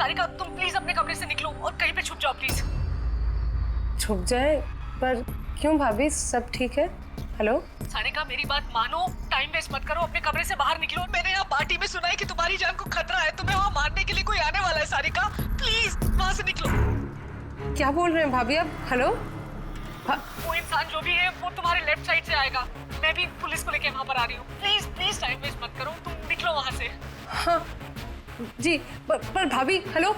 सारिका तुम प्लीज अपने कमरे से निकलो और कहीं पे छुप जाओ प्लीज। छुप जाए? पर क्यों भाभी, सब ठीक है? हेलो सारिका मेरी बात मानो, टाइम वेस्ट मत करो, अपने कमरे से बाहर निकलो। मैंने यहाँ पार्टी में सुना है कि तुम्हारी जान को खतरा है, तुम्हें वहाँ मारने के लिए कोई आने वाला है। सारिका प्लीज वहाँ से निकलो। क्या बोल रहे हैं भाभी आप? हेलो वो इंसान जो भी है वो तुम्हारे लेफ्ट साइड से आएगा। मैं भी पुलिस को लेके वहाँ पर आ रही हूँ। प्लीज प्लीज टाइम वेस्ट मत करो, तुम निकलो वहाँ से। हाँ जी, पर भाभी हेलो।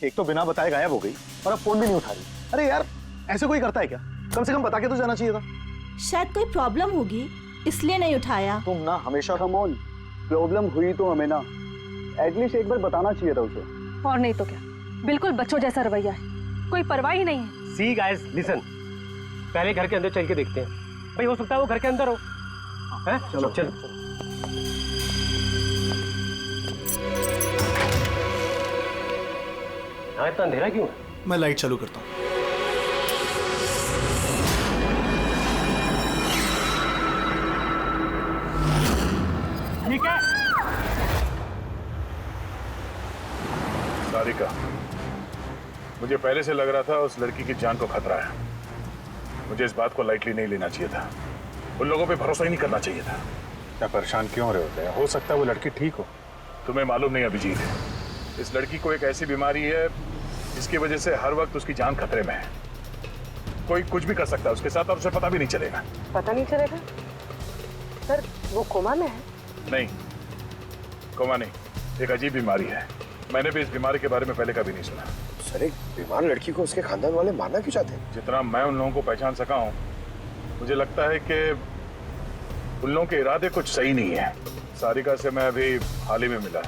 एक तो बिना बताए गायब हो गई और अब फोन भी नहीं उठा रही। अरे यार, ऐसे कोई करता है क्या? कम से कम बता के तो जाना चाहिए था। शायद कोई प्रॉब्लम होगी इसलिए नहीं उठाया। तुम ना हमेशा कमोन, प्रॉब्लम हुई तो हमें ना एटलीस्ट एक बार बताना चाहिए था उसे। और नहीं तो क्या, बिल्कुल बच्चों जैसा रवैया है, कोई परवाह ही नहीं है। सी गाइस लिसन, पहले घर के अंदर चल के देखते हैं। भाई हो सकता है वो घर के अंदर हो। हैं? चलो चलो। यहाँ इतना अंधेरा क्यों है? मैं लाइट चालू करता हूँ। ठीक है। सारिका, मुझे पहले से लग रहा था उस लड़की की जान को खतरा है। मुझे इस बात को लाइटली नहीं लेना चाहिए था। उन लोगों पे भरोसा ही नहीं करना चाहिए था। क्या परेशान क्यों हो रहे होते हैं? हो सकता है वो लड़की ठीक हो। तुम्हें मालूम नहीं अभिजीत, इस लड़की को एक ऐसी बीमारी है जिसकी वजह से हर वक्त उसकी जान खतरे में है। कोई कुछ भी कर सकता है उसके साथ और उसे पता भी नहीं चलेगा। पता नहीं चलेगा? सर वो कोमा में है? नहीं, कोमा नहीं, एक अजीब बीमारी है। मैंने भी इस बीमारी के बारे में पहले कभी नहीं सुना। सर, एक बीमार लड़की को उसके खानदान वाले मारना क्यों चाहते हैं? जितना मैं उन लोगों को पहचान सका हूँ, मुझे लगता है कि उन लोगों के इरादे कुछ सही नहीं है। सारिका से मैं अभी हाल ही में मिला।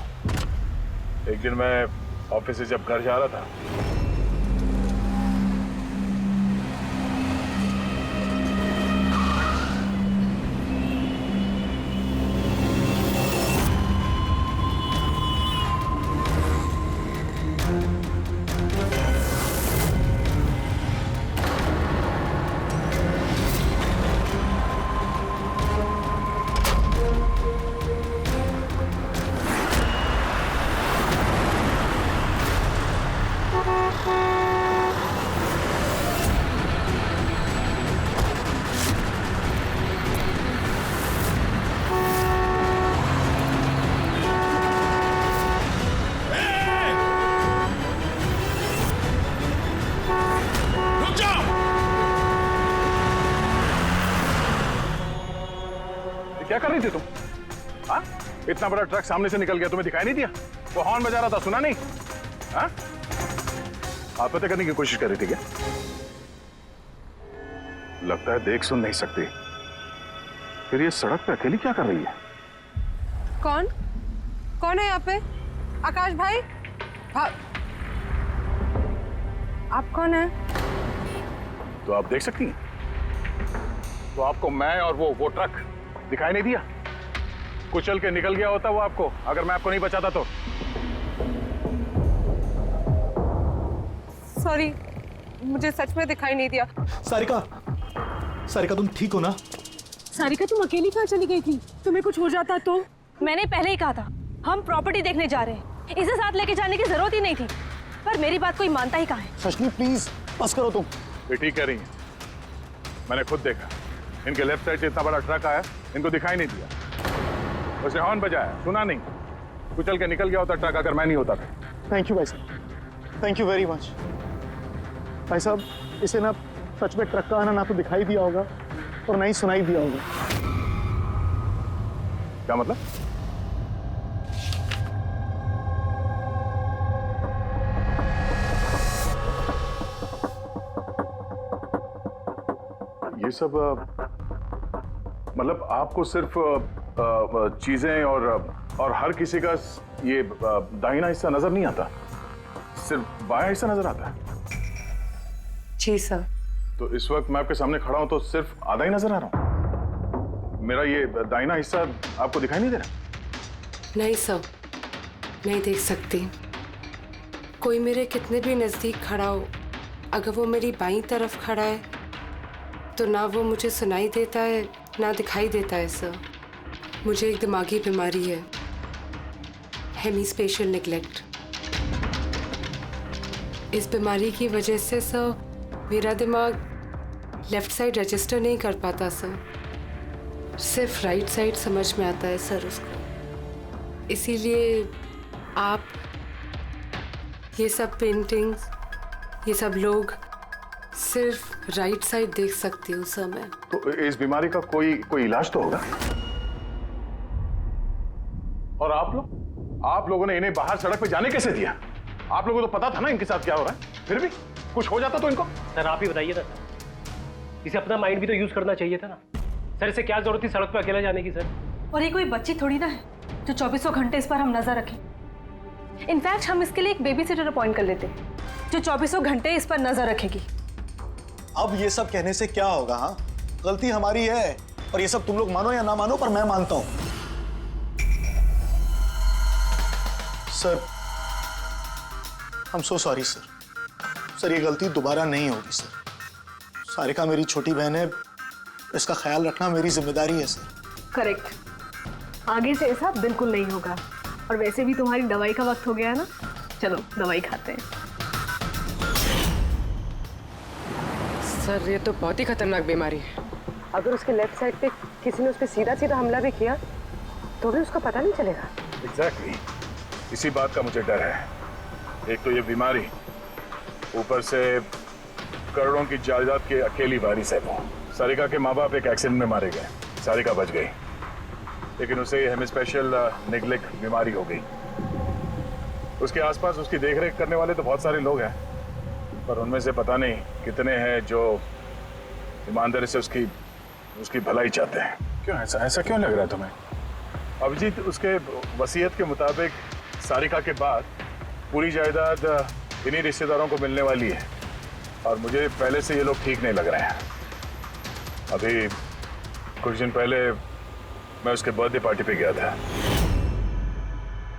एक दिन मैं ऑफिस से जब घर जा रहा था, क्या कर रही थी तुम? हाँ? इतना बड़ा ट्रक सामने से निकल गया, तुम्हें दिखाई नहीं दिया? वो हॉर्न बजा रहा था, सुना नहीं? हाँ? आत्महत्या करने की कोशिश कर रही थी क्या? लगता है देख सुन नहीं सकती। फिर ये सड़क पे अकेली क्या कर रही है? कौन कौन है यहाँ पे? आकाश भाई? आप कौन है? तो आप देख सकती हैं? तो आपको मैं और वो ट्रक दिखाई नहीं दिया? कुचल के निकल गया होता वो आपको, अगर मैं आपको नहीं बचाता तो। सॉरी, मुझे सच में दिखाई नहीं दिया। सारिका, सारिका तुम ठीक हो ना? सारिका तुम अकेली कहाँ चली गई थी? तुम्हें कुछ हो जाता तो? मैंने पहले ही कहा था हम प्रॉपर्टी देखने जा रहे हैं, इसे साथ लेके जाने की जरूरत ही नहीं थी, पर मेरी बात कोई मानता ही कहाँ है। सचनी प्लीज बस करो तुम। ये ठीक कह रही हैं, मैंने खुद देखा। इनके लेफ्ट साइड से इतना बड़ा ट्रक आया, इनको दिखाई नहीं दिया। उसने हॉर्न बजाया, सुना नहीं। कुचल के निकल गया होता ट्रक अगर मैं नहीं होता था। थैंक यू भाई साहब, थैंक यू वेरी मच। भाई साहब, इसे ना सच में ट्रक का आना ना तो दिखाई दिया होगा और ना ही सुनाई दिया होगा। क्या मतलब? ये सब मतलब आपको सिर्फ चीजें और हर किसी का ये दाहिना हिस्सा नजर नहीं आता, सिर्फ बायां हिस्सा नजर आता है। जी सर। तो इस वक्त मैं आपके सामने खड़ा हूं तो सिर्फ आधा ही नजर आ रहा हूं। मेरा ये दाहिना हिस्सा आपको दिखाई नहीं दे रहा? नहीं सर, नहीं देख सकती। कोई मेरे कितने भी नज़दीक खड़ा हो, अगर वो मेरी बाईं तरफ खड़ा है तो ना वो मुझे सुनाई देता है ना दिखाई देता है सर। मुझे एक दिमागी बीमारी है, हेमीस्पेशियल नेग्लेक्ट। इस बीमारी की वजह से सर मेरा दिमाग लेफ्ट साइड रजिस्टर नहीं कर पाता सर, सिर्फ राइट साइड समझ में आता है सर उसको। इसीलिए आप ये सब पेंटिंग्स, ये सब लोग सिर्फ राइट साइड देख सकती हूँ सर मैं। तो इस बीमारी का कोई इलाज तो होगा? और आप लोगों ने इन्हें बाहर सड़क पे जाने कैसे दिया? आप लोगों को तो पता था ना इनके साथ क्या हो रहा है, फिर भी कुछ हो जाता तो इनको। सर आप ही बताइए ना सर, इसे अपना माइंड भी तो यूज करना चाहिए था ना सर। इसे क्या जरूरत थी सड़क पे अकेला जाने की सर? और ये कोई बच्ची थोड़ी ना है जो 2400 घंटे इस पर हम नजर रखें। इनफैक्ट हम इसके लिए एक बेबी सिटर अपॉइंट कर लेते जो 2400 घंटे इस पर नजर रखेगी। अब ये सब कहने से क्या होगा? हाँ, गलती हमारी है और ये सब तुम लोग मानो या ना मानो पर मैं मानता हूं। Sir, I'm so sorry sir. Sir ये गलती दोबारा नहीं होगी सर। सारिका मेरी छोटी बहन है, इसका ख्याल रखना मेरी जिम्मेदारी है सर। करेक्ट, आगे से ऐसा बिल्कुल नहीं होगा। और वैसे भी तुम्हारी दवाई का वक्त हो गया है ना, चलो दवाई खाते हैं। सर ये तो बहुत ही खतरनाक बीमारी है। अगर उसके लेफ्ट साइड पे किसी ने उस पर सीधा सीधा हमला भी किया तो भी उसका पता नहीं चलेगा। एग्जैक्टली, इसी बात का मुझे डर है। एक तो ये बीमारी, ऊपर से करोड़ों की जायदाद के अकेली वारिस है वो। सारिका के माँ बाप एक एक्सीडेंट में मारे गए, सारिका बच गई, लेकिन उसे हेमीस्पेशियल नेग्लेक्ट बीमारी हो गई। उसके आसपास उसकी देखरेख करने वाले तो बहुत सारे लोग हैं, पर उनमें से पता नहीं कितने हैं जो ईमानदारी से उसकी भलाई चाहते हैं। क्यों ऐसा क्यों लग रहा है तुम्हें? अभिजीत, उसके वसीयत के मुताबिक सारिका के बाद पूरी जायदाद इन्हीं रिश्तेदारों को मिलने वाली है, और मुझे पहले से ये लोग ठीक नहीं लग रहे हैं। अभी कुछ दिन पहले मैं उसके बर्थडे पार्टी पे गया था।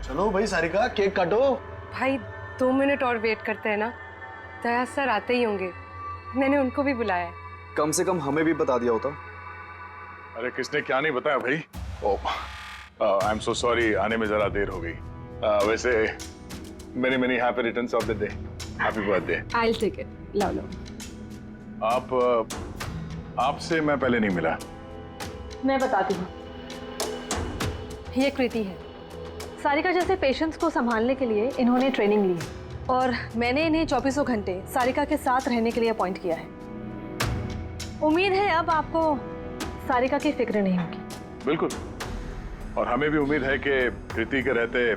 चलो भाई सारिका, केक काटो। भाई 2 मिनट और वेट करते हैं ना, दया सर आते ही होंगे। मैंने उनको भी बुलाया है। कम से कम हमें भी बता दिया होता। अरे किसने क्या नहीं बताया भाई। ओह, आई एम सो सॉरी, आने में जरा देर हो गई। वैसे many happy returns of the day, happy birthday. I will take it. लो आपसे मैं पहले नहीं मिला। मैं बताती हूँ, ये कृति है। सारिका जैसे पेशेंट्स को संभालने के लिए इन्होंने ट्रेनिंग ली है, और मैंने इन्हें 2400 घंटे सारिका के साथ रहने के लिए अपॉइंट किया है। उम्मीद है अब आपको सारिका की फिक्र नहीं होगी। बिल्कुल, और हमें भी उम्मीद है कि कृति के रहते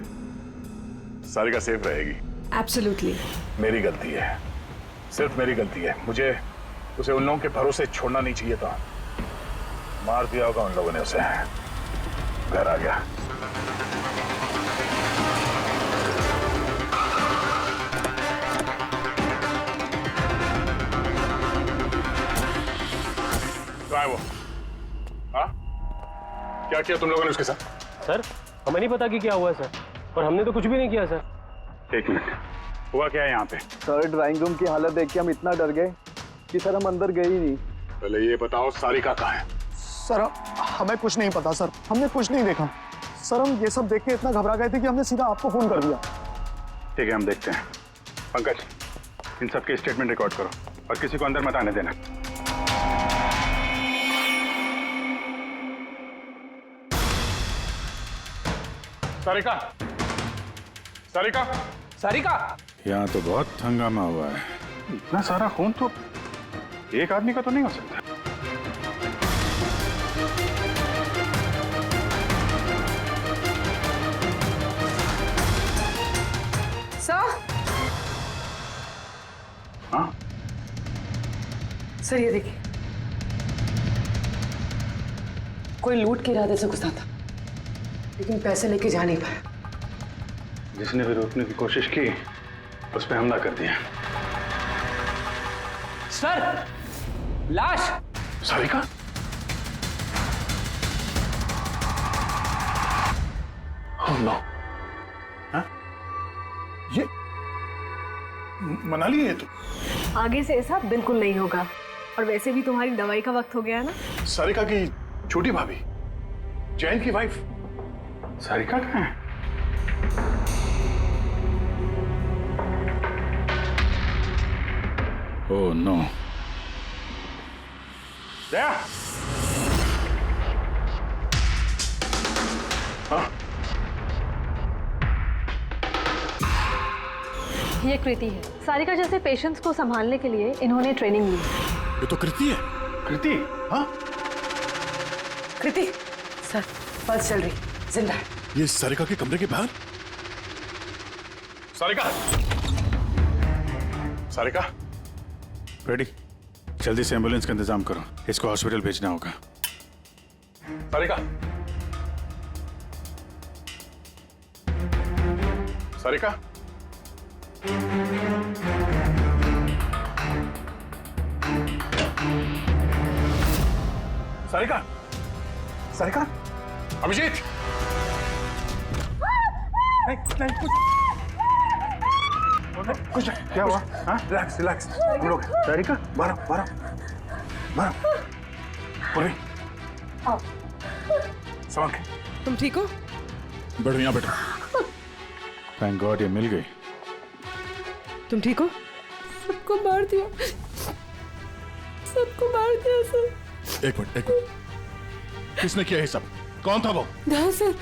सारिका सेफ रहेगी। एब्सोल्युटली। मेरी गलती है, सिर्फ मेरी गलती है। मुझे उसे उन लोगों के भरोसे छोड़ना नहीं चाहिए था। मार दिया होगा उन लोगों ने उसे। घर आ गया। कहाँ है वो? हाँ, क्या किया तुम लोगों ने उसके साथ? सर हमें नहीं पता कि क्या हुआ सर, और हमने तो कुछ भी नहीं किया सर। एक मिनट, हुआ क्या है यहाँ पे? सर ड्राइंग रूम की हालत देख के हम इतना डर गए कि सर हम अंदर गए ही नहीं। पहले ये बताओ सारिका कहाँ है? सर हमें कुछ नहीं पता सर, हमने कुछ नहीं देखा सर। हम ये सब देख के इतना घबरा गए थे कि हमने सीधा आपको फोन कर दिया। ठीक है, हम देखते हैं। पंकज, इन सब के स्टेटमेंट रिकॉर्ड करो और किसी को अंदर मत आने देना। सारिका, सारिका, सारिका, यहाँ तो बहुत हंगामा हुआ है। इतना सारा खून तो एक आदमी का तो नहीं हो सकता। सर हाँ, सर ये देखिए, कोई लूट के इरादे से घुसा था लेकिन पैसे लेके जा नहीं पाया। जिसने भी रोकने की कोशिश की उस पर हमला कर दिया। सर, लाश। सारिका? Oh no! हाँ? ये मनाली है तो? आगे से ऐसा बिल्कुल नहीं होगा। और वैसे भी तुम्हारी दवाई का वक्त हो गया है ना। सारिका की छोटी भाभी, जैन की वाइफ, सारिका कहाँ है? Oh no! दया! हाँ? ये कृति है। सारिका जैसे पेशेंट्स को संभालने के लिए इन्होंने ट्रेनिंग ली। ये तो कृति है। कृति? हाँ? कृति, सर पल्स चल रही, जिंदा है। ये सारिका के कमरे के बाहर? सारिका! सारिका? रेडी? जल्दी से एम्बुलेंस का इंतजाम करो, इसको हॉस्पिटल भेजना होगा। सारिका! सारिका? सारिका? सारिका? अभिजीत! नहीं कुछ नहीं, क्या हुआ? हाँ? रिलैक्स रिलैक्स, हम लोग। सारिका? बारह पूर्वी संभाल के। तुम ठीक हो? बैठो यहाँ बैठो। थैंक गॉड ये मिल गई। तुम ठीक हो? सबको मार दिया, सबको मार दिया सर। एक मिनट। किसने किया ये सब? कौन था वो? हाँ सर।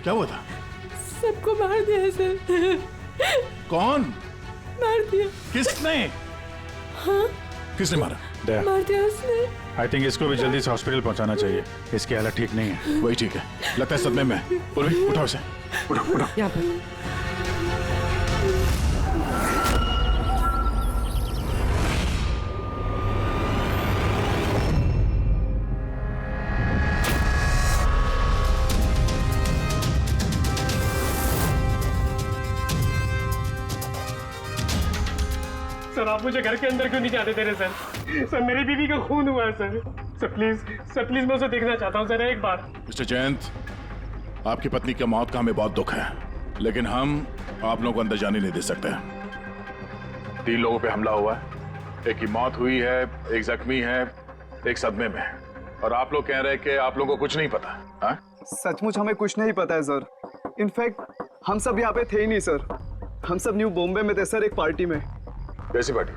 क्या हुआ था? सबको मार दिया सर। कौन मार दिया? किसने? हाँ? किसने मारा? मार दिया उसने। आई थिंक इसको भी जल्दी से हॉस्पिटल पहुंचाना चाहिए, इसकी हालत ठीक नहीं है। वही ठीक है, लगता है सदमे में है। पूर्वी उठाओ इसे, उठाओ। यहाँ पर। सर आप मुझे घर के अंदर क्यों नहीं जाने दे रहे सर? सर मेरी बीवी का खून हुआ है सर। सर प्लीज मैं उसे देखना चाहता हूँ सर एक बार। मिस्टर जयंत, आपकी पत्नी की मौत का हमें बहुत दुख है, लेकिन हम आप लोगों को अंदर जाने नहीं दे सकते। 3 लोगों पे हमला हुआ है, एक की मौत हुई है, एक जख्मी है, एक सदमे में, और आप लोग कह रहे हैं कि आप लोगों को कुछ नहीं पता। हाँ? सचमुच हमें कुछ नहीं पता है सर। इनफैक्ट हम सब यहाँ पे थे ही नहीं सर। हम सब न्यू बॉम्बे में थे सर, एक पार्टी में। कैसी पार्टी?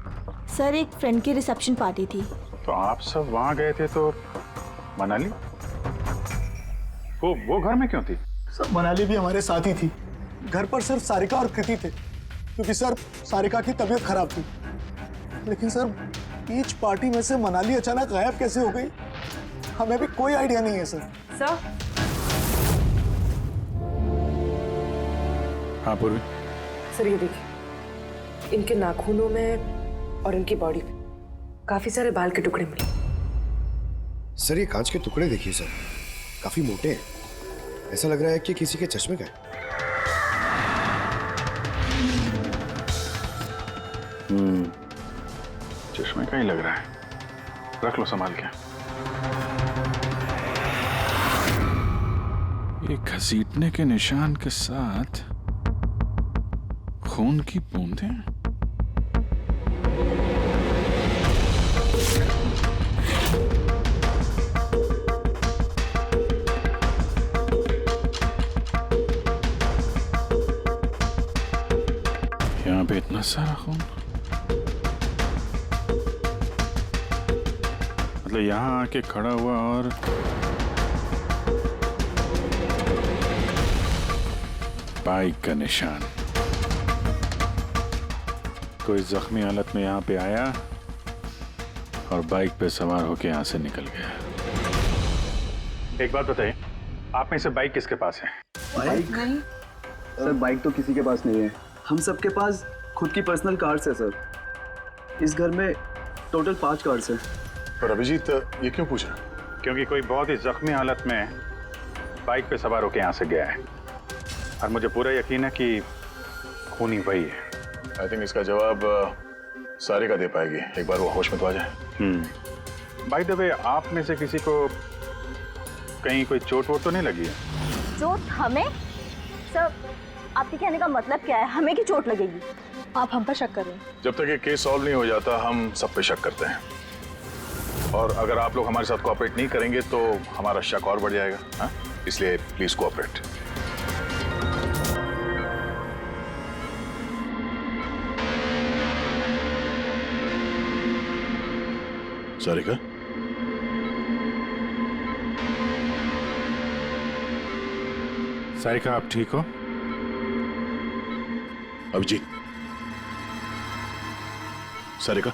सर एक फ्रेंड की रिसेप्शन पार्टी थी। तो आप सब वहां गए थे तो मनाली वो घर में क्यों थी? सर मनाली भी हमारे साथ ही थी। घर पर सिर्फ सारिका और कृति थे, क्योंकि सर सारिका की तबीयत खराब थी। लेकिन सर बीच पार्टी में से मनाली अचानक गायब कैसे हो गई, हमें भी कोई आइडिया नहीं है सर। सर? हाँ पूर्वी। सर ये देखिए, इनके नाखूनों में और इनकी बॉडी पे काफी सारे बाल के टुकड़े मिले। सर ये कांच के टुकड़े देखिए सर, काफी मोटे हैं। ऐसा लग रहा है कि किसी के चश्मे का है। चश्मे का ही लग रहा है। रख लो संभाल के। ये घसीटने के निशान के साथ खून की बूंदें। यहाँ पे इतना सारा खून, मतलब यहाँ आके खड़ा हुआ और बाइक का निशान। कोई जख्मी हालत में यहाँ पे आया और बाइक पे सवार होके यहाँ से निकल गया। एक बात बताइए, आप में से बाइक किसके पास है? बाइक नहीं सर, बाइक तो किसी के पास नहीं है। हम सबके पास खुद की पर्सनल कार्स है सर। इस घर में टोटल 5 कार्स हैं। पर अभिजीत ये क्यों पूछा? क्योंकि कोई बहुत ही जख्मी हालत में बाइक पे सवार होके यहाँ से गया है और मुझे पूरा यकीन है कि खूनी वही है। आई थिंक इसका जवाब सारिका दे पाएगी, एक बार वो होश में तो आ जाए। बाय द वे, आप में से किसी को कहीं कोई चोट वोट तो नहीं लगी है? चोट हमें? सर, आपके कहने का मतलब क्या है? हमें की चोट लगेगी? आप हम पर शक कर रहे हैं? जब तक ये केस सॉल्व नहीं हो जाता हम सब पे शक करते हैं, और अगर आप लोग हमारे साथ कोऑपरेट नहीं करेंगे तो हमारा शक और बढ़ जाएगा। हाँ, इसलिए प्लीज कोऑपरेट। सारिका, सारिका आप ठीक हो? अभिजीत, सारिका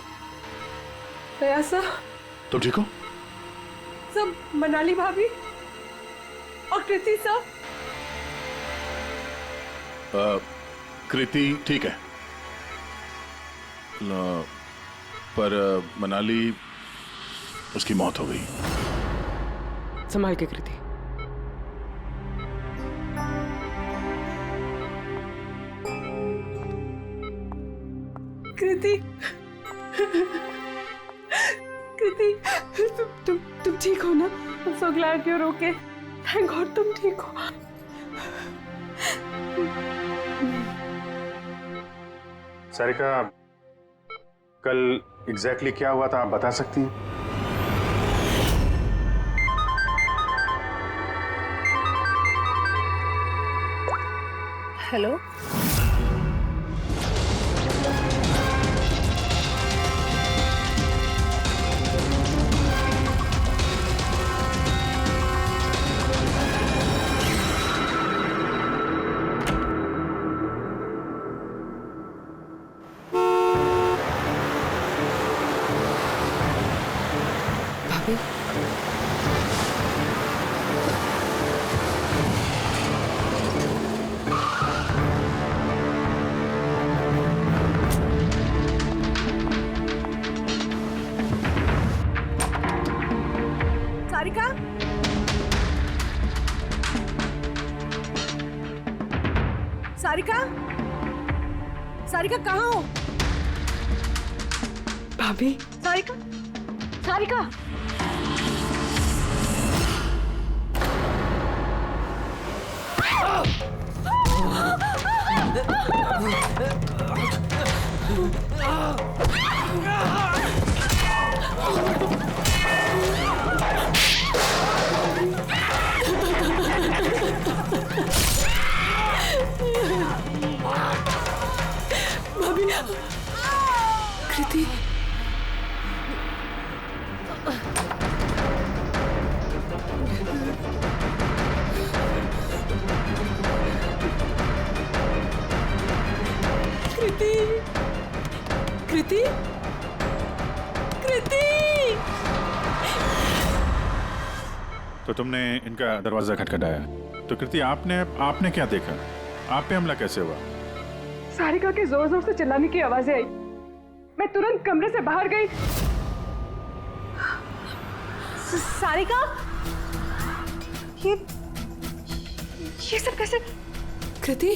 दया सर, तुम ठीक हो? सब मनाली भाभी और कृति सर। कृति ठीक है, पर मनाली उसकी मौत हो गई। संभाल के कृति। कृति, कृति, तुम ठीक हो ना? I'm so glad you're okay. Thank God तुम ठीक हो। सारिका, कल एग्जैक्टली क्या हुआ था आप बता सकती हैं? हेलो, भाभी, सारिका, सारिका, सारिका कहाँ हो? भाभी, सारिका, सारिका, भाभी, कृति, कृति, कृति, कृति। तो तुमने इनका दरवाजा खटखटाया, तो कृति आपने क्या देखा? आप पे हमला कैसे हुआ? सारिका के जोर जोर से चिल्लाने की आवाजें आई। मैं तुरंत कमरे से बाहर गई। सारिका, ये सब कैसे? कृति,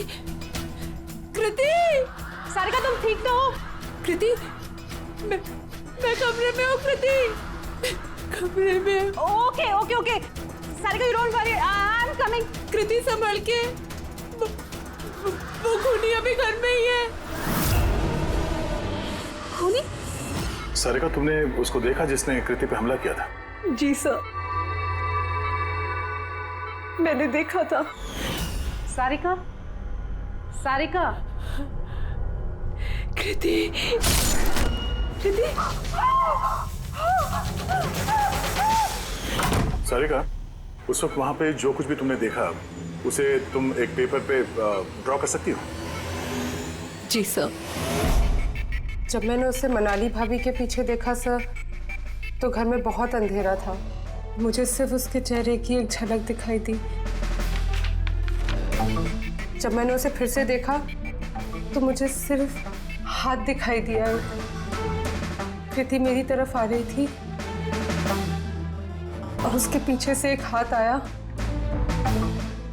कृति, सारिका तुम ठीक तो हो? कृति, मैं कमरे में हूँ। कृति, कमरे में। Okay okay okay, Sarika you don't worry, I am coming. Kriti संभल के, वो खूनी अभी घर में ही है। खूनी? सारिका, तुमने उसको देखा जिसने कृति पे हमला किया था? जी सर, मैंने देखा था। सारिका, सारिका, कृति, कृति, सारिका, उस वक्त वहां पे जो कुछ भी तुमने देखा उसे तुम एक पेपर पे ड्रॉ कर सकती हो? जी सर। जब मैंने उसे मनाली भाभी के पीछे देखा सर, तो घर में बहुत अंधेरा था। मुझे सिर्फ उसके चेहरे की एक झलक दिखाई दी। जब मैंने उसे फिर से देखा तो मुझे सिर्फ हाथ दिखाई दिया। कृति मेरी तरफ आ रही थी और उसके पीछे से एक हाथ आया।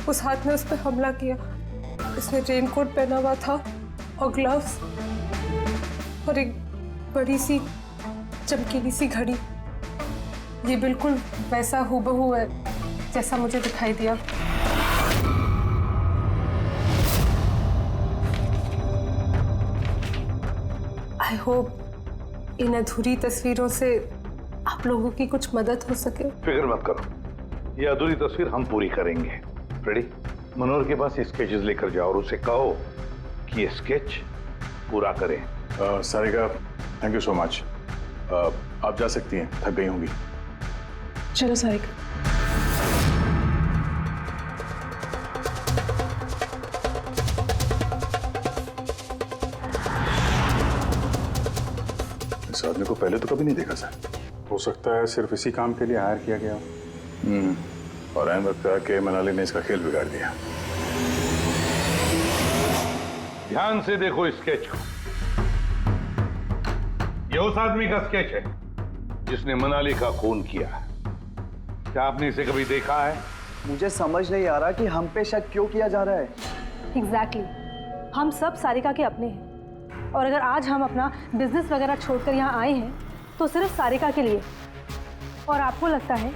उस हाथ ने उस पर हमला किया। उसने रेनकोट पहना हुआ था और ग्लव्स और एक बड़ी सी चमकीली सी घड़ी। ये बिल्कुल वैसा हूबहू है जैसा मुझे दिखाई दिया। आई होप इन अधूरी तस्वीरों से आप लोगों की कुछ मदद हो सके। फिक्र मत करो, ये अधूरी तस्वीर हम पूरी करेंगे। रेडी? मनोहर के पास स्केचेस लेकर जाओ और उसे कहो कि ये स्केच पूरा करें। Sarika, thank you so much. आप जा सकती हैं, थक गई होंगी। चलो सारिका। इस आदमी को पहले तो कभी नहीं देखा सर। हो सकता है सिर्फ इसी काम के लिए हायर किया गया। और ऐन वक्त आके मनाली ने इसका खेल बिगाड़ दिया। ध्यान से देखो स्केच को। ये उस आदमी का स्केच है जिसने मनाली का खून किया। क्या आपने इसे कभी देखा है? मुझे समझ नहीं आ रहा कि हम पे शक क्यों किया जा रहा है। एग्जैक्टली, हम सब सारिका के अपने हैं और अगर आज हम अपना बिजनेस वगैरह छोड़कर यहाँ आए हैं तो सिर्फ सारिका के लिए। और आपको लगता है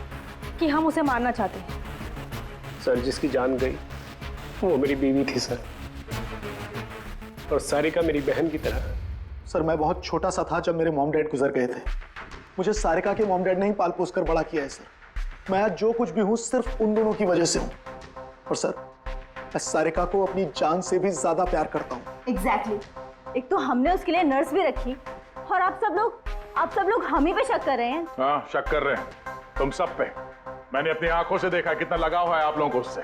कि हम उसे मारना चाहते हैं? सर, जिसकी जान गई वो मेरी बीवी थी सर, और सारिका मेरी बहन की तरह। सर, मैं बहुत छोटा सा था जब मेरे मॉम डैड गुजर गए थे। मुझे सारिका के मॉम डैड ने ही पाल पोस कर बड़ा किया है सर। मैं आज जो कुछ भी हूँ सिर्फ उन दोनों की वजह से हूँ। और सर, मैं सारिका को अपनी जान से भी ज्यादा प्यार करता हूँ। एग्जैक्टली। एक तो हमने उसके लिए नर्स भी रखी और आप सब लोग हम ही पे शक कर रहे हैं। हाँ, शक कर रहे हैं तुम सब पे। मैंने अपनी आंखों से देखा कितना लगाव है आप लोगों को उससे।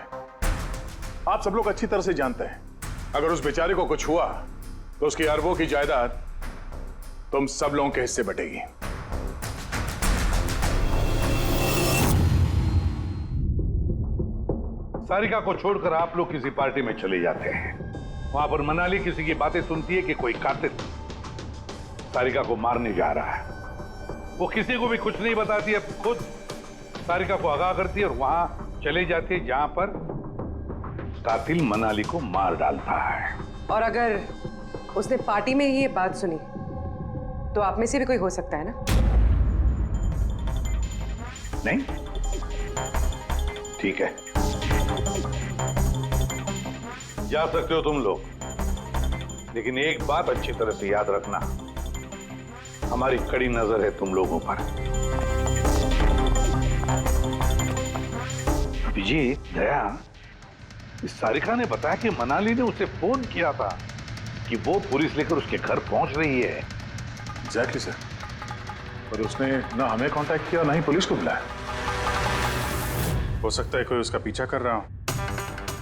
आप सब लोग अच्छी तरह से जानते हैं अगर उस बेचारे को कुछ हुआ तो उसकी अरबों की जायदाद तुम सब लोगों के हिस्से बटेगी। सारिका को छोड़कर आप लोग किसी पार्टी में चले जाते हैं। वहां पर मनाली किसी की बातें सुनती है कि कोई कातिल सारिका को मारने जा रहा है। वो किसी को भी कुछ नहीं बताती है, खुद सारिका को आगाह करती है और वहां चले जाती है जहां पर कातिल मनाली को मार डालता है। और अगर उसने पार्टी में ही ये बात सुनी तो आप में से भी कोई हो सकता है ना? नहीं? ठीक है, जा सकते हो तुम लोग, लेकिन एक बात अच्छी तरह से याद रखना, हमारी कड़ी नजर है तुम लोगों पर। अभिजीत, दया, इस सारिका ने बताया कि मनाली ने उसे फोन किया था कि वो पुलिस लेकर उसके घर पहुंच रही है। एग्जैक्टली सर, पर उसने ना हमें कांटेक्ट किया ना ही पुलिस को बुलाया। हो सकता है कोई उसका पीछा कर रहा हो,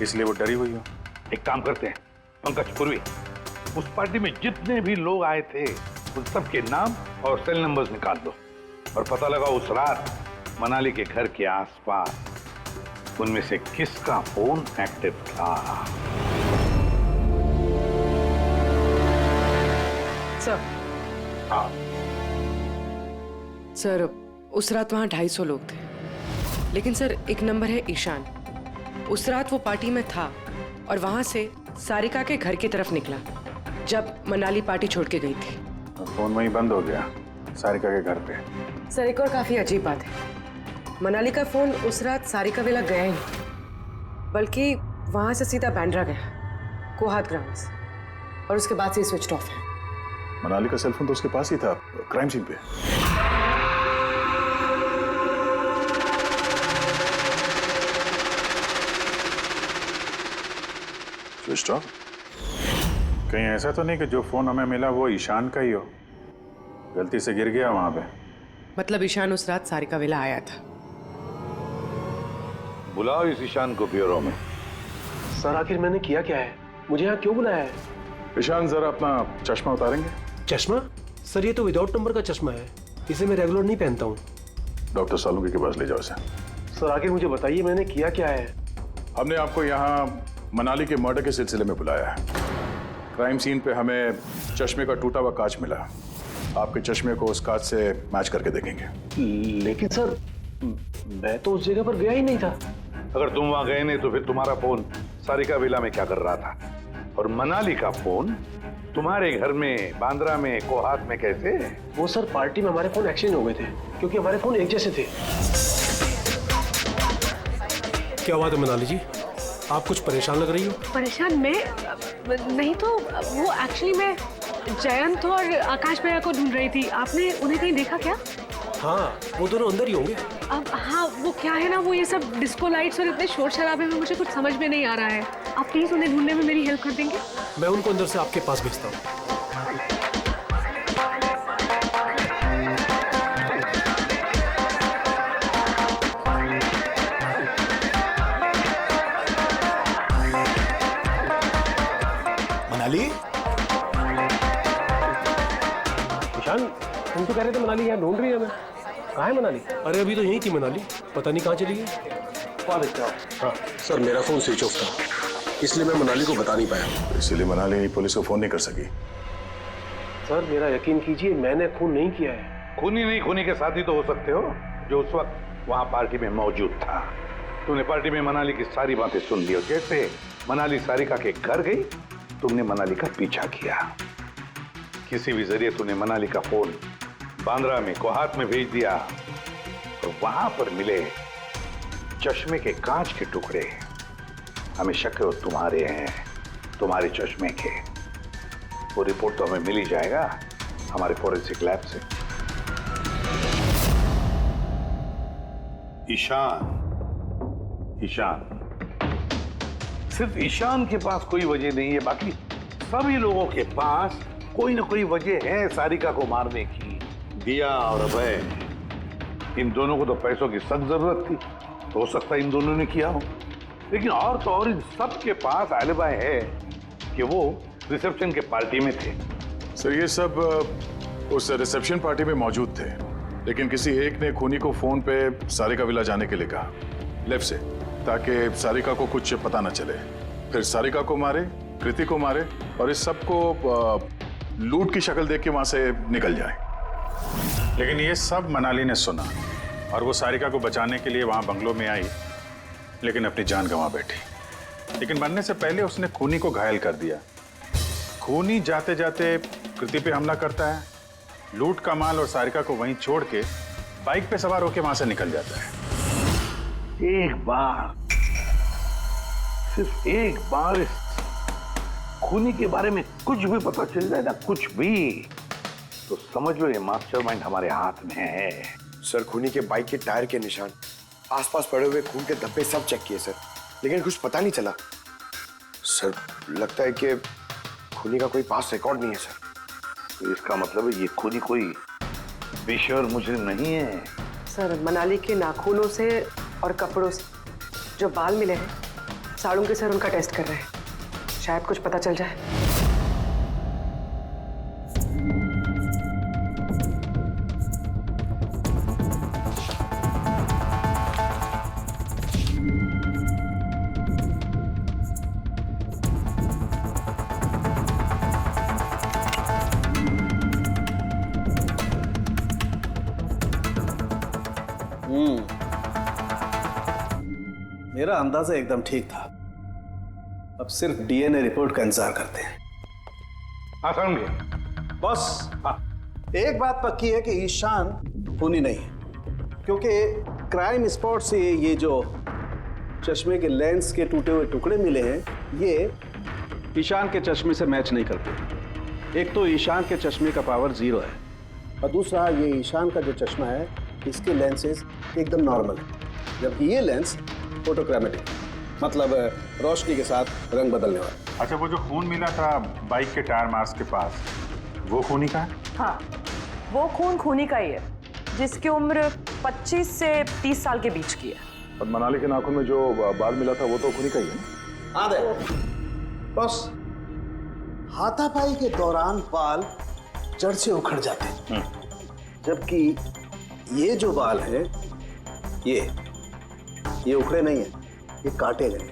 इसलिए वो डरी हुई हो। एक काम करते हैं पंकज, पूर्वी, उस पार्टी में जितने भी लोग आए थे उन सबके नाम और सेल नंबर्स निकाल दो और पता लगा उस रात मनाली के घर के आसपास उनमें से किसका फोन एक्टिव था। सर, हाँ सर, उस रात वहाँ 250 लोग थे, लेकिन सर एक नंबर है ईशान। उस रात वो पार्टी में था और वहाँ से सारिका के घर की तरफ निकला जब मनाली पार्टी छोड़ के गई थी। फोन वहीं बंद हो गया सारिका के घर पे। सर, एक और काफी अजीब बात है, मनाली का फोन उस रात सारिका विला गया ही नहीं, बल्कि वहाँ से सीधा बांद्रा गया, कोहात ग्राउंड्स, और उसके बाद से स्विच ऑफ है। मनाली का सेलफोन तो उसके पास ही था क्राइम सीन पे। Switch off? कहीं ऐसा तो नहीं कि जो फोन हमें मिला वो ईशान का ही हो, गलती से गिर गया वहां पे? मतलब ईशान उस रात सारिका विला आया था। बुलाओ इस ईशान को ब्यूरो में। सर, आखिर मैंने किया क्या है? मुझे यहाँ क्यों बुलाया है? ईशान, जरा अपना चश्मा उतारेंगे? चश्मा? सर ये तो विदाउट नंबर का चश्मा है, इसे मैं रेगुलर नहीं पहनता हूँ। डॉक्टर सालुंके के पास ले जाओ इसे। सर आगे मुझे बताइए मैंने किया क्या है? हमने आपको यहाँ मनाली के मर्डर के सिलसिले में बुलाया है। क्राइम सीन पे हमें चश्मे का टूटा हुआ कांच मिला। आपके चश्मे को उस कांच से मैच करके देखेंगे। लेकिन सर मैं तो उस जगह पर गया ही नहीं था। अगर तुम वहां गए नहीं तो फिर तुम्हारा फोन सारिका विला में क्या कर रहा था? और मनाली का फोन तुम्हारे घर में, बांद्रा में, कोहात में कैसे? वो सर पार्टी में हमारे फोन एक्सचेंज हो गए थे, क्योंकि हमारे फोन एक जैसे थे। क्या बात है मनाली जी, आप कुछ परेशान लग रही हो? परेशान मैं नहीं तो वो एक्चुअली मैं जयंत और आकाश भैया को ढूंढ रही थी। आपने उन्हें कहीं देखा क्या? हाँ वो दोनों अंदर ही होंगे। अब हाँ वो क्या है ना, वो ये सब डिस्को लाइट्स और इतने शोर शराबे में मुझे कुछ समझ में नहीं आ रहा है। आप प्लीज उन्हें ढूंढने में मेरी हेल्प कर देंगे? मैं उनको अंदर से आपके पास भेजता हूँ। मनाली, ईशान तुम तो कह रहे थे मनाली यहाँ ढूंढ रही है हमें। कहाँ है मनाली? अरे अभी तो यहीं थी मनाली, पता नहीं कहाँ चली गई। हाँ सर, मेरा फोन स्विच ऑफ था, इसलिए मैं मनाली को बता नहीं पाया। इसीलिए मनाली पुलिस को फोन नहीं कर सकी। सर मेरा यकीन कीजिए, मैंने खून नहीं किया है। खूनी नहीं, खूनी के साथी तो हो सकते हो जो उस वक्त वहां पार्टी में मौजूद था। तुमने पार्टी में मनाली की सारी बातें सुन ली, और जैसे मनाली सारिका के घर गई तुमने मनाली का पीछा किया। किसी भी जरिए तुमने मनाली का फोन बांद्रा में, कोहात में भेज दिया, और वहां पर मिले चश्मे के कांच के टुकड़े। हमें शक है वो तुम्हारे हैं, तुम्हारे चश्मे के। वो रिपोर्ट तो हमें मिल ही जाएगा हमारे फोरेंसिक लैब से। ईशान, ईशान, सिर्फ ईशान के पास कोई वजह नहीं है, बाकी सभी लोगों के पास कोई ना कोई वजह है सारिका को मारने की। दिया और अभय, इन दोनों को तो पैसों की सख्त जरूरत थी, तो हो सकता है इन दोनों ने किया हो। लेकिन और तो और इन सब के पास एलिबाई है कि वो रिसेप्शन के पार्टी में थे। सर ये सब उस रिसेप्शन पार्टी में मौजूद थे, लेकिन किसी एक ने खूनी को फोन पे सारिका विला जाने के लिए कहा, लेफ्ट से, ताकि सारिका को कुछ पता न चले। फिर सारिका को मारे, कृति को मारे, और इस सब को लूट की शक्ल देख के वहां से निकल जाए। लेकिन ये सब मनाली ने सुना, और वो सारिका को बचाने के लिए वहां बंगलों में आई, लेकिन अपनी जान गंवा बैठी। लेकिन मरने से पहले उसने खूनी को घायल कर दिया। खूनी जाते जाते कृति पे हमला करता है, लूट का माल और सारिका को वहीं छोड़ के बाइक पे सवार होकर वहां से निकल जाता है। एक बार, सिर्फ एक बार इस खूनी के बारे में कुछ भी पता चल जाए ना, कुछ भी, तो समझ लो ये मास्टरमाइंड हमारे हाथ में है। सर खूनी के बाइक के टायर के निशान, आसपास पड़े हुए खून के धब्बे सब चेक किए सर, लेकिन कुछ पता नहीं चला। सर लगता है कि खूनी का कोई पास रिकॉर्ड नहीं है सर। तो इसका मतलब है ये खूनी कोई बेशर्म मुजरिम नहीं है। सर मनाली के नाखूनों से और कपड़ों से जो बाल मिले हैं, साड़ों सर उनका टेस्ट कर रहे हैं, शायद कुछ पता चल जाए। मेरा अंदाजा एकदम ठीक था। अब सिर्फ डीएनए रिपोर्ट का इंतजार करते हैं। बॉस, एक बात पक्की है कि ईशान खूनी नहीं है, क्योंकि क्राइम स्पॉट से ये जो चश्मे के लेंस के टूटे हुए टुकड़े मिले हैं, ये ईशान के चश्मे से मैच नहीं करते। एक तो ईशान के चश्मे का पावर 0 है, और दूसरा ये ईशान का जो चश्मा है इसके लेंसेज एकदम नॉर्मल है, जबकि ये लेंस फोटोक्रोमेटिक, मतलब रोशनी के साथ रंग बदलने वाला। अच्छा, वो जो खून मिला था बाइक के टायर मार्क्स के पास, वो खूनी का है? हाँ, वो खून खूनी का ही है, जिसकी उम्र 25 से 30 साल के बीच की है। और मनाली के नाखून में जो बाल मिला था वो तो खूनी का ही है ना? हाँ दे बस, हाथापाई के दौरान बाल जड़ से उखड़ जाते हैं, जबकि ये जो बाल हैं ये उखड़े नहीं है, ये काटे गए।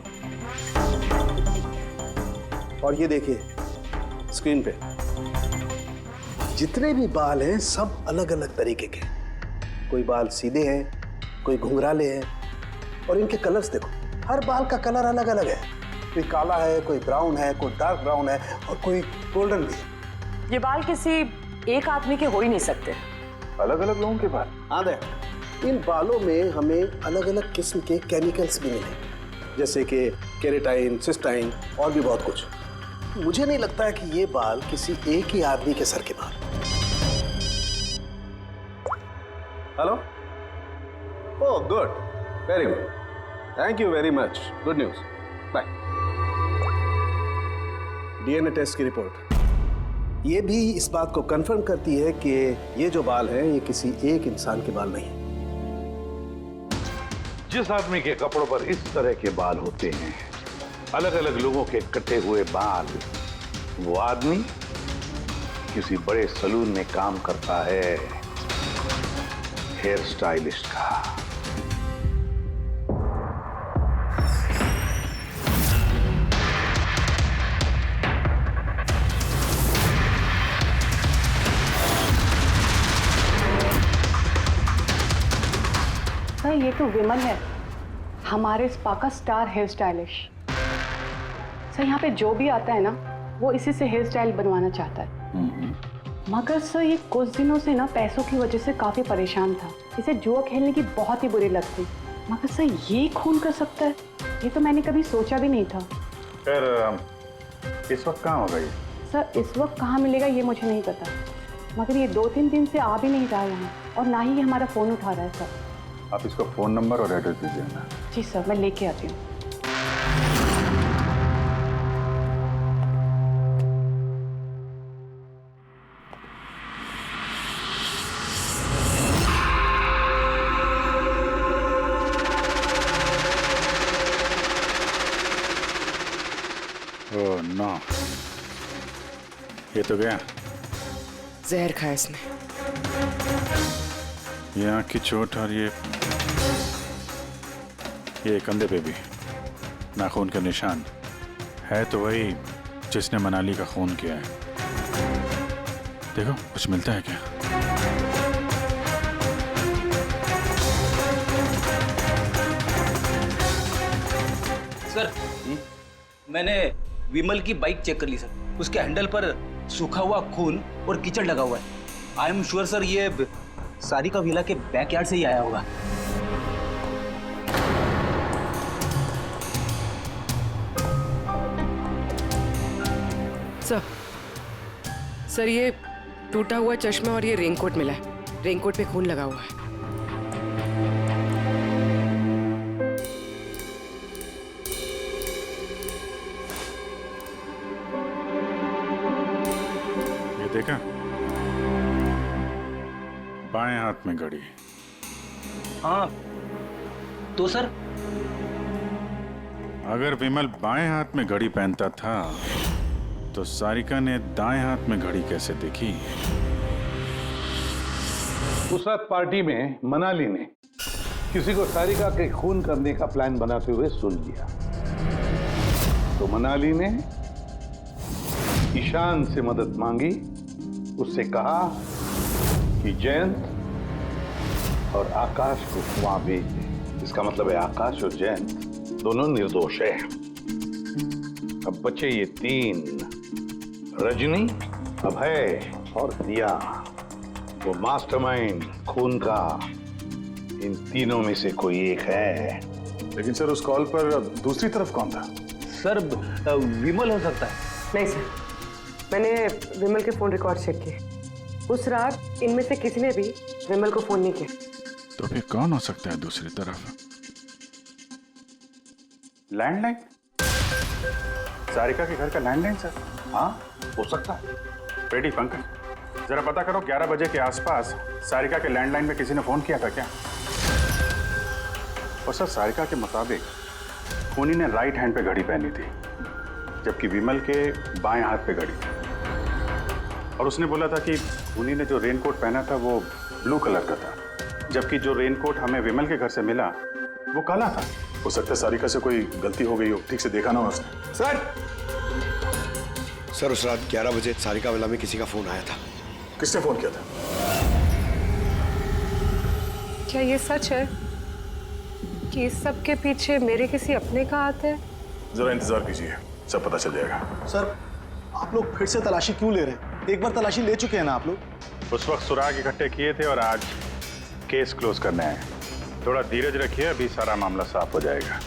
और ये देखिए स्क्रीन पे जितने भी बाल हैं सब अलग अलग तरीके के। कोई बाल सीधे हैं, कोई घुंघराले हैं, और इनके कलर्स देखो, हर बाल का कलर अलग अलग है। कोई काला है, कोई ब्राउन है, कोई डार्क ब्राउन है, और कोई गोल्डन भी है। ये बाल किसी एक आदमी के हो ही नहीं सकते। अलग अलग लोगों के बाल? हाँ देख, इन बालों में हमें अलग अलग किस्म के केमिकल्स भी मिले, जैसे कि केराटिन, सिस्टाइन और भी बहुत कुछ। मुझे नहीं लगता है कि ये बाल किसी एक ही आदमी के सर के बाल। Hello? Oh good, very good, thank you very much, good news, bye. DNA test की रिपोर्ट ये भी इस बात को कंफर्म करती है कि ये जो बाल हैं ये किसी एक इंसान के बाल नहीं है। जिस आदमी के कपड़ों पर इस तरह के बाल होते हैं, अलग अलग लोगों के कटे हुए बाल, वो आदमी किसी बड़े सलून में काम करता है, हेयर स्टाइलिस्ट का। सर ये तो विमल है, हमारे स्पा का स्टार हेयर स्टाइलिस्ट। सर यहाँ पे जो भी आता है ना वो इसी से हेयर स्टाइल बनवाना चाहता है। मगर सर ये कुछ दिनों से ना पैसों की वजह से काफी परेशान था। इसे जुआ खेलने की बहुत ही बुरी लत थी। मगर सर ये खून कर सकता है, ये तो मैंने कभी सोचा भी नहीं था। फिर इस वक्त कहाँ होगा ये? सर इस वक्त कहाँ मिलेगा ये मुझे नहीं पता, मगर ये 2-3 दिन से आ भी नहीं रहा यहाँ, और ना ही ये हमारा फोन उठा रहा है। सर आप इसको फोन नंबर और एड्रेस दीजिए ना। जी सर, मैं लेके आती हूँ। ओह नो, ये तो गया। जहर खाया इसने। ये आँख की चोट और ये कंधे पे भी नाखून के निशान है, तो वही जिसने मनाली का खून किया है। देखो कुछ मिलता है क्या? सर मैंने विमल की बाइक चेक कर ली सर, उसके हैंडल पर सूखा हुआ खून और कीचड़ लगा हुआ है। आई एम श्योर सर ये सारिका विला के बैकयार्ड से ही आया होगा। सर ये टूटा हुआ चश्मा और ये रेनकोट मिला है। रेनकोट पे खून लगा हुआ है। ये देखा, बाएं हाथ में घड़ी। हाँ तो सर अगर विमल बाएं हाथ में घड़ी पहनता था तो सारिका ने दाएं हाथ में घड़ी कैसे देखी? उस रात पार्टी में मनाली ने किसी को सारिका के खून करने का प्लान बनाते हुए सुन लिया, तो मनाली ने ईशान से मदद मांगी। उससे कहा कि जयंत और आकाश को वहां भेज दे। इसका मतलब है आकाश और जयंत दोनों निर्दोष है। अब बचे ये 3, रजनी, अभय और दिया। वो मास्टरमाइंड खून का इन तीनों में से कोई एक है। लेकिन सर उस कॉल पर दूसरी तरफ कौन था? सर विमल हो सकता है। नहीं सर, मैंने विमल के फोन रिकॉर्ड चेक किए। उस रात इनमें से किसी ने भी विमल को फोन नहीं किया। तो फिर कौन हो सकता है दूसरी तरफ? लैंडलाइन? सारिका के घर का लैंडलाइन सर? हाँ हो सकता है। रेडी पंकज, जरा पता करो 11 बजे के आसपास सारिका के लैंडलाइन में किसी ने फोन किया था क्या? और सर सारिका के मुताबिक खूनी ने राइट हैंड पे घड़ी पहनी थी, जबकि विमल के बाएं हाथ पे घड़ी थी। और उसने बोला था कि खूनी ने जो रेनकोट पहना था वो ब्लू कलर का था, जबकि जो रेनकोट हमें विमल के घर से मिला वो काला था। हो सकता है सारिका से कोई गलती हो गई हो, ठीक से देखा ना हो उसने। सर उस रात 11 बजे सारिका विला में किसी का फोन आया था। किसने फोन किया था? क्या ये सच है कि इस सब के पीछे मेरे किसी अपने का हाथ है? जरा इंतजार कीजिए, सब पता चल जाएगा। सर आप लोग फिर से तलाशी क्यों ले रहे हैं? एक बार तलाशी ले चुके हैं ना आप लोग। उस वक्त सुराग इकट्ठे किए थे और आज केस क्लोज करने आए। थोड़ा धीरज रखिए, अभी सारा मामला साफ हो जाएगा।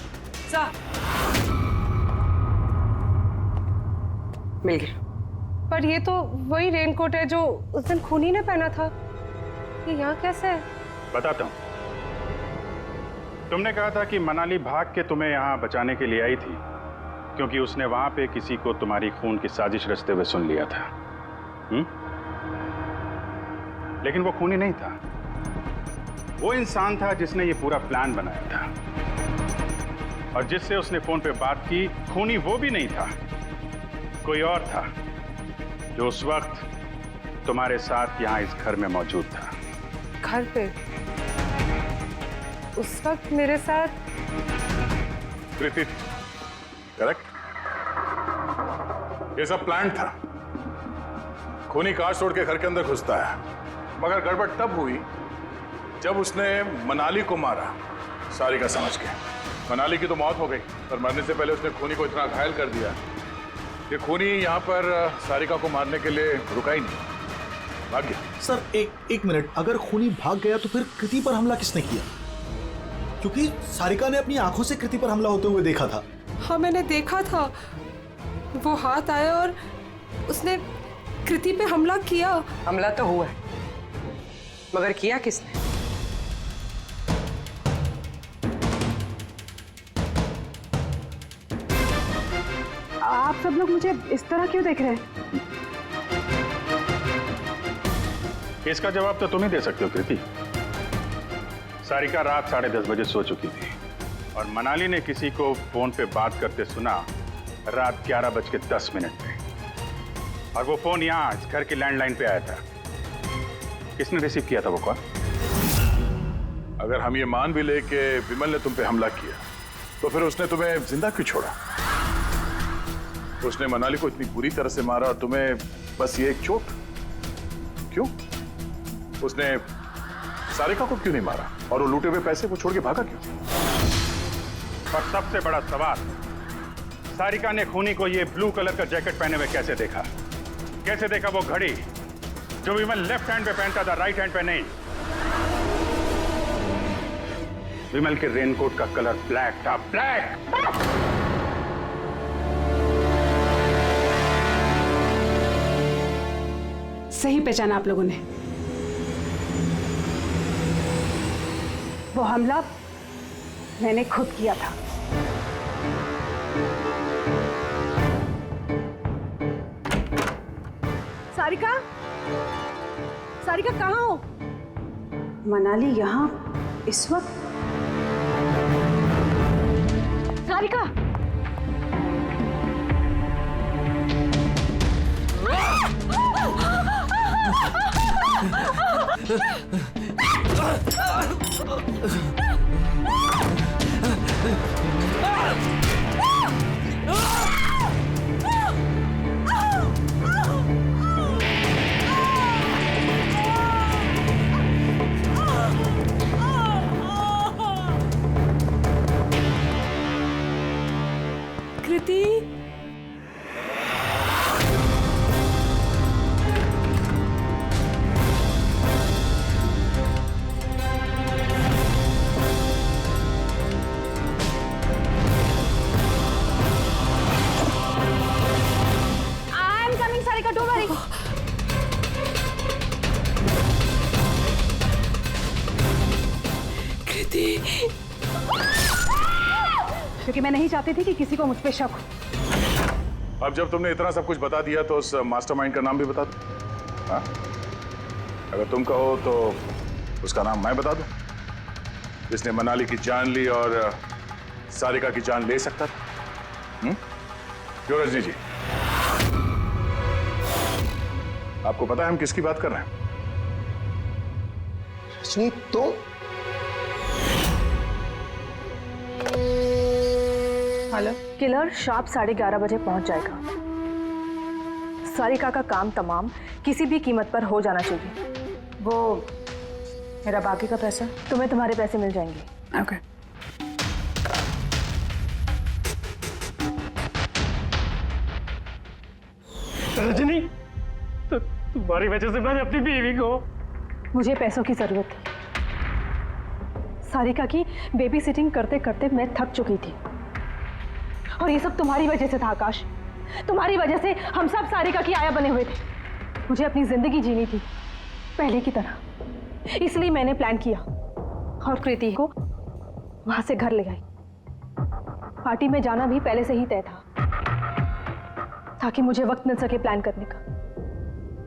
मिल गया। पर ये तो वही रेनकोट है जो उस दिन खूनी ने पहना था। ये यहाँ कैसे है? बताता हूँ। तुमने कहा था कि मनाली भाग के तुम्हें यहाँ बचाने के लिए आई थी, क्योंकि उसने वहां पे किसी को तुम्हारी खून की साजिश रचते हुए सुन लिया था। लेकिन वो खूनी नहीं था, वो इंसान था जिसने ये पूरा प्लान बनाया था। और जिससे उसने फोन पे बात की, खूनी वो भी नहीं था, कोई और था जो उस वक्त तुम्हारे साथ यहाँ इस घर में मौजूद था। घर पे? उस वक्त मेरे साथ? कृति, करेक्ट। ये सब प्लान था। खूनी कार तोड़ के घर के अंदर घुसता है, मगर गड़बड़ तब हुई जब उसने मनाली को मारा, सारिका समझ के। मनाली की तो मौत हो गई, पर मरने से पहले उसने खूनी को इतना घायल कर दिया कि खूनी यहाँ पर सारिका को मारने के लिए रुका ही नहीं, भाग गया। सर एक मिनट, अगर खूनी भाग गया तो फिर कृति पर हमला किसने किया? क्योंकि सारिका ने अपनी आंखों से कृति पर हमला होते हुए देखा था। हाँ मैंने देखा था, वो हाथ आया और उसने कृति पे हमला किया। हमला तो हुआ है, मगर किया किसने? आप सब लोग मुझे इस तरह क्यों देख रहे हैं? इसका जवाब तो तुम ही दे सकते हो कृति। सारिका रात 10:30 बजे सो चुकी थी और मनाली ने किसी को फोन पे बात करते सुना रात 11:10 पे, और वो फोन यहाँ इस घर की लैंडलाइन पे आया था। किसने रिसीव किया था वो कॉल? अगर हम ये मान भी ले कि विमल ने तुम पे हमला किया, तो फिर उसने तुम्हें जिंदा क्यों छोड़ा? उसने मनाली को इतनी बुरी तरह से मारा और तुम्हें बस ये एक चोट? क्यों? उसने सारिका को क्यों नहीं मारा और वो लूटे हुए पैसे को छोड़ के भागा क्यों? और सबसे बड़ा सवाल, सारिका ने खूनी को ये ब्लू कलर का जैकेट पहने हुए कैसे देखा? कैसे देखा वो घड़ी जो विमल लेफ्ट हैंड पे पहनता था, राइट हैंड पे नहीं? विमल के रेनकोट का कलर ब्लैक था, ब्लैक। सही पहचाना आप लोगों ने। वो हमला मैंने खुद किया था। सारिका, सारिका कहाँ हो? मनाली यहाँ इस वक्त? सारिका, कृति, क्योंकि मैं नहीं चाहती थी कि किसी को मुझ पे शक हो। अब जब तुमने इतना सब कुछ बता दिया तो उस मास्टरमाइंड का नाम भी बता दो। हाँ? अगर तुम कहो तो उसका नाम मैं बता दूं, जिसने मनाली की जान ली और सारिका की जान ले सकता था। क्यों रजनी जी? आपको पता है हम किसकी बात कर रहे हैं? रजनी तो हेलो, किलर शार्प 11:30 बजे पहुंच जाएगा। सारिका का काम तमाम किसी भी कीमत पर हो जाना चाहिए। वो मेरा बाकी का पैसा, तुम्हें तुम्हारे पैसे मिल जाएंगे। ओके। रजनी, तो तुम्हारी वजह से मैंने अपनी बीवी को, मुझे पैसों की जरूरत थी। सारिका की बेबी सिटिंग करते करते मैं थक चुकी थी, और ये सब तुम्हारी वजह से था आकाश। तुम्हारी वजह से हम सब सारिका की आया बने हुए थे। मुझे अपनी जिंदगी जीनी थी पहले की तरह, इसलिए मैंने प्लान किया और कृति को वहां से घर ले आई। पार्टी में जाना भी पहले से ही तय था, ताकि मुझे वक्त मिल सके प्लान करने का।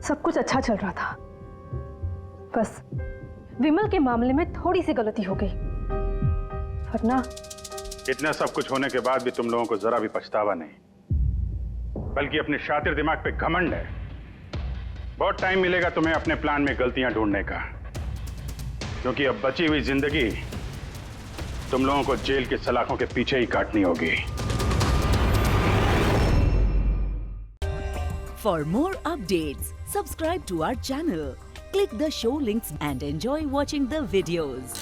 सब कुछ अच्छा चल रहा था, बस विमल के मामले में थोड़ी सी गलती हो गई, वरना इतना सब कुछ होने के बाद भी तुम लोगों को जरा भी पछतावा नहीं, बल्कि अपने शातिर दिमाग पे घमंड है। बहुत टाइम मिलेगा तुम्हें अपने प्लान में गलतियां ढूंढने का, क्योंकि अब बची हुई जिंदगी तुम लोगों को जेल के सलाखों के पीछे ही काटनी होगी। For more updates, subscribe to our channel, click the show links and enjoy watching the videos.